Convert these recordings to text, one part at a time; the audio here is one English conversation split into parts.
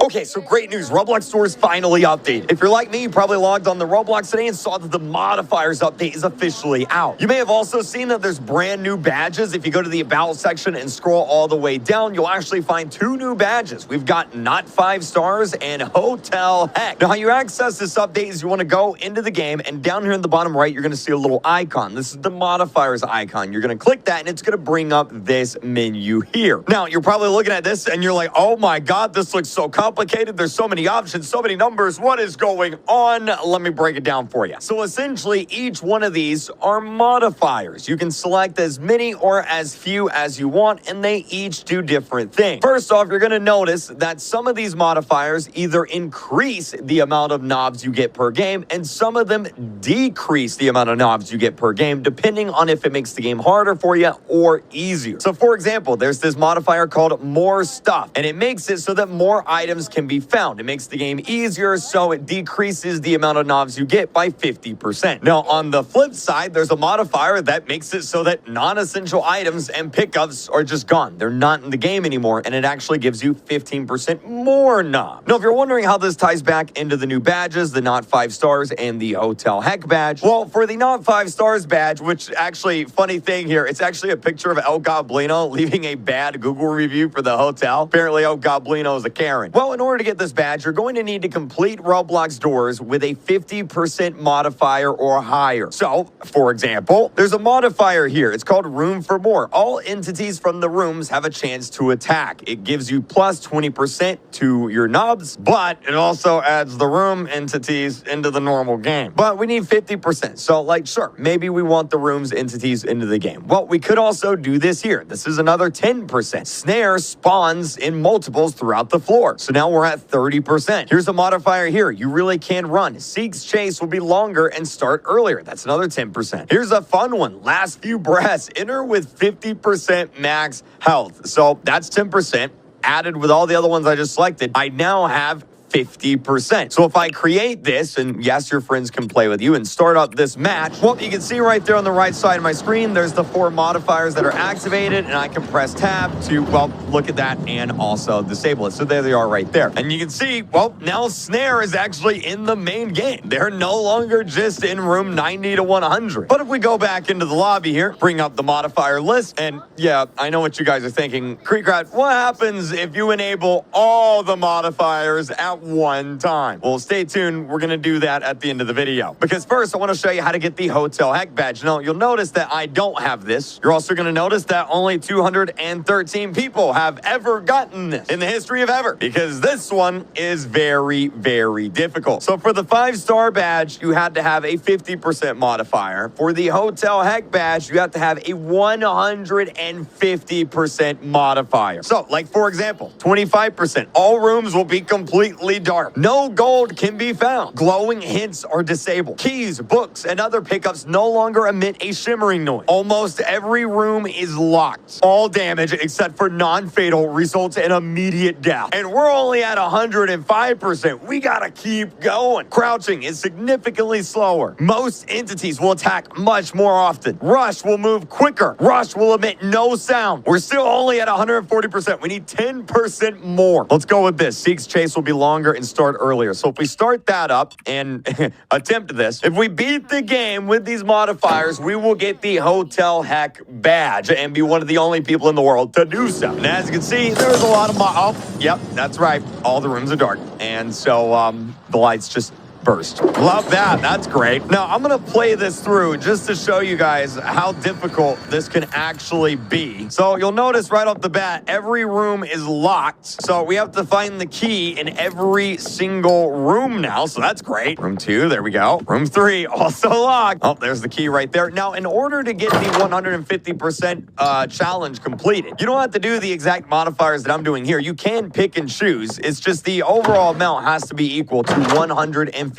Okay, so great news. Roblox Store is finally updated. If you're like me, you probably logged on the Roblox today and saw that the modifiers update is officially out. You may have also seen that there's brand new badges. If you go to the About section and scroll all the way down, you'll actually find 2 new badges. We've got Not 5 Stars and Hotel Heck. Now, how you access this update is you want to go into the game, and down here in the bottom right, you're going to see a little icon. This is the modifiers icon. You're going to click that, and it's going to bring up this menu here. Now, you're probably looking at this, and you're like, oh my God, this looks so complicated. There's so many options, so many numbers. What is going on? Let me break it down for you. So essentially, each one of these are modifiers. You can select as many or as few as you want, and they each do different things. First off, you're going to notice that some of these modifiers either increase the amount of knobs you get per game, and some of them decrease the amount of knobs you get per game, depending on if it makes the game harder for you or easier. So for example, there's this modifier called More Stuff, and it makes it so that more items can be found. It makes the game easier, so it decreases the amount of knobs you get by 50%. Now, on the flip side, there's a modifier that makes it so that non-essential items and pickups are just gone. They're not in the game anymore, and it actually gives you 15% more knobs. Now, if you're wondering how this ties back into the new badges, the Not 5 Stars and the Hotel Heck badge, well, for the Not 5 Stars badge, which actually, funny thing here, it's actually a picture of El Goblino leaving a bad Google review for the hotel. Apparently, El Goblino is a Karen. Well, in order to get this badge, you're going to need to complete Roblox doors with a 50% modifier or higher. So, for example, there's a modifier here. It's called Room for More. All entities from the rooms have a chance to attack. It gives you plus 20% to your knobs, but it also adds the room entities into the normal game. But we need 50%. So, like, sure, maybe we want the rooms entities into the game. Well, we could also do this here. This is another 10%. Snare spawns in multiples throughout the floor. So now we're at 30%. Here's a modifier here. You really can run. Seek's Chase will be longer and start earlier. That's another 10%. Here's a fun one. Last few breaths. Enter with 50% max health. So that's 10%. Added with all the other ones I just selected, I now have 50%. So if I create this, and yes, your friends can play with you and start up this match, well, you can see right there on the right side of my screen, there's the 4 modifiers that are activated, and I can press tab to, well, look at that and also disable it. So there they are right there. And you can see, well, now Snare is actually in the main game. They're no longer just in room 90 to 100. But if we go back into the lobby here, bring up the modifier list, and yeah, I know what you guys are thinking. Kreek, what happens if you enable all the modifiers at one time? Well, stay tuned. We're going to do that at the end of the video. Because first, I want to show you how to get the Hotel Heck badge. Now, you'll notice that I don't have this. You're also going to notice that only 213 people have ever gotten this in the history of ever. Because this one is very, very difficult. So for the 5-star badge, you had to have a 50% modifier. For the Hotel Heck badge, you have to have a 150% modifier. So, like for example, 25%. All rooms will be completely dark. No gold can be found. Glowing hints are disabled. Keys, books, and other pickups no longer emit a shimmering noise. Almost every room is locked. All damage, except for non-fatal, results in immediate death. And we're only at 105%. We gotta keep going. Crouching is significantly slower. Most entities will attack much more often. Rush will move quicker. Rush will emit no sound. We're still only at 140%. We need 10% more. Let's go with this. Seek's Chase will be longer and start earlier. So if we start that up and attempt this, if we beat the game with these modifiers, we will get the Hotel Heck badge and be one of the only people in the world to do so. And as you can see, there's a lot of oh, yep, that's right. All the rooms are dark. And so the lights just burst. Love that. That's great. Now, I'm going to play this through just to show you guys how difficult this can actually be. So you'll notice right off the bat, every room is locked. So we have to find the key in every single room now. So that's great. Room 2, there we go. Room 3, also locked. Oh, there's the key right there. Now, in order to get the 150% challenge completed, you don't have to do the exact modifiers that I'm doing here. You can pick and choose. It's just the overall amount has to be equal to 150%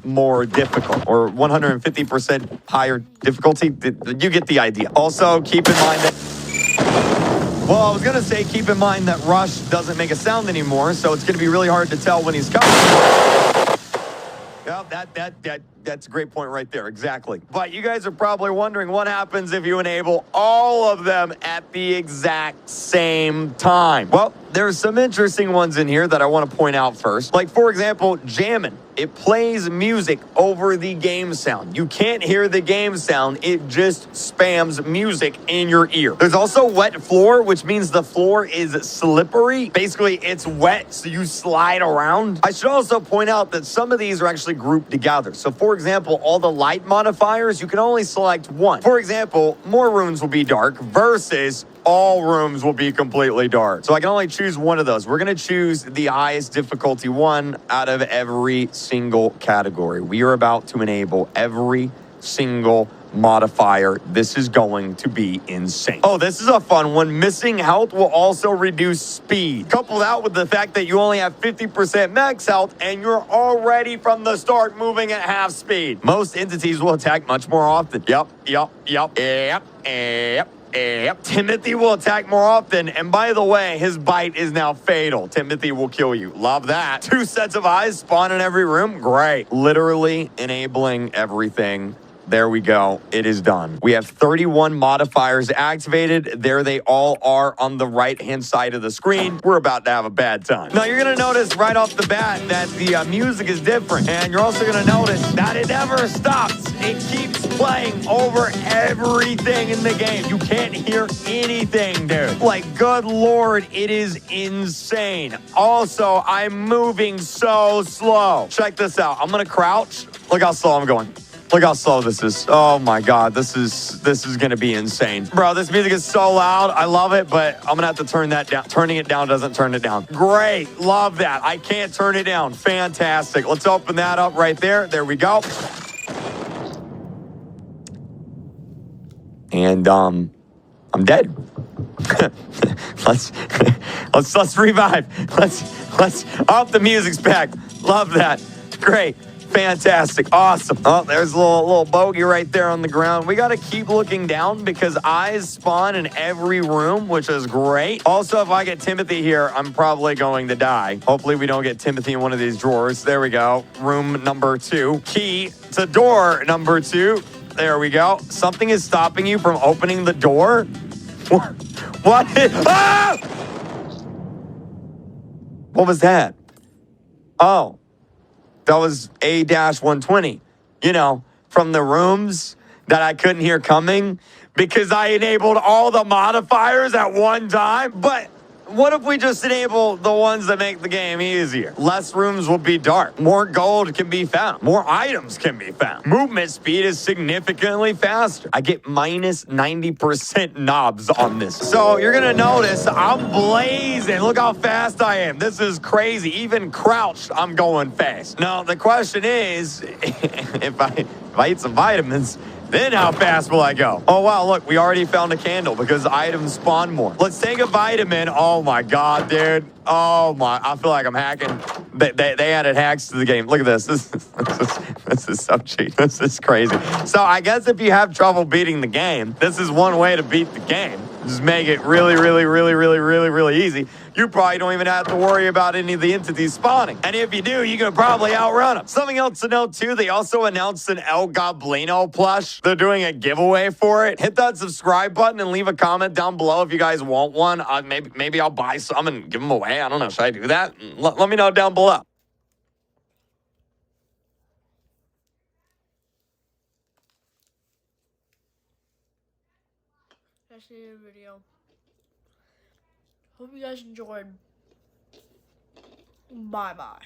more difficult, or 150% higher difficulty. You get the idea. Also, keep in mind that, well, I was going to say keep in mind that Rush doesn't make a sound anymore, so it's going to be really hard to tell when he's coming. Well, that That's a great point right there. Exactly. But you guys are probably wondering what happens if you enable all of them at the exact same time. Well, there's some interesting ones in here that I want to point out first. Like, for example, jamming. It plays music over the game sound. You can't hear the game sound. It just spams music in your ear. There's also wet floor, which means the floor is slippery. Basically, it's wet, so you slide around. I should also point out that some of these are actually grouped together. So, for example, all the light modifiers, you can only select one. For example, more rooms will be dark versus all rooms will be completely dark. So I can only choose one of those. We're going to choose the highest difficulty one out of every single category. We are about to enable every single modifier. This is going to be insane. Oh, this is a fun one. Missing health will also reduce speed. Couple that with the fact that you only have 50% max health and you're already from the start moving at half speed. Most entities will attack much more often. Yep. Timothy will attack more often, and by the way, his bite is now fatal. Timothy will kill you. Love that. 2 sets of eyes spawn in every room. Great. Literally enabling everything. There we go. It is done. We have 31 modifiers activated. There they all are on the right-hand side of the screen. We're about to have a bad time. Now, you're going to notice right off the bat that the music is different. And you're also going to notice that it never stops. It keeps playing over everything in the game. You can't hear anything, dude. Like, good Lord, it is insane. Also, I'm moving so slow. Check this out. I'm going to crouch. Look how slow I'm going. Look how slow this is. Oh my God, this is gonna be insane. Bro, this music is so loud. I love it, but I'm gonna have to turn that down. Turning it down doesn't turn it down. Great, love that. I can't turn it down. Fantastic. Let's open that up right there. There we go. And I'm dead. let's revive. Let's off the music's back. Love that. Great. Fantastic. Awesome. Oh, there's a little bogey right there on the ground. We got to keep looking down because eyes spawn in every room, which is great. Also, if I get Timothy here, I'm probably going to die. Hopefully, we don't get Timothy in one of these drawers. There we go. Room number 2. Key to door number 2. There we go. Something is stopping you from opening the door? What? Ah! What was that? Oh. That was A-120, you know, from the rooms that I couldn't hear coming because I enabled all the modifiers at one time. But what if we just enable the ones that make the game easier? Less rooms will be dark. More gold can be found. More items can be found. Movement speed is significantly faster. I get minus 90% knobs on this. So you're going to notice I'm blazing. Look how fast I am. This is crazy. Even crouched, I'm going fast. Now, the question is, if I eat some vitamins, then how fast will I go? Oh, wow, look, we already found a candle because items spawn more. Let's take a vitamin. Oh, my God, dude. Oh, my. I feel like I'm hacking. They added hacks to the game. Look at this. This is so cheap. This is crazy. So I guess if you have trouble beating the game, this is one way to beat the game. Just make it really, really, really, really, really, really easy. You probably don't even have to worry about any of the entities spawning. And if you do, you can probably outrun them. Something else to note, too, they also announced an El Goblino plush. They're doing a giveaway for it. Hit that subscribe button and leave a comment down below if you guys want one. Maybe I'll buy some and give them away. I don't know. Should I do that? Let me know down below. That's the end of the video. Hope you guys enjoyed. Bye-bye.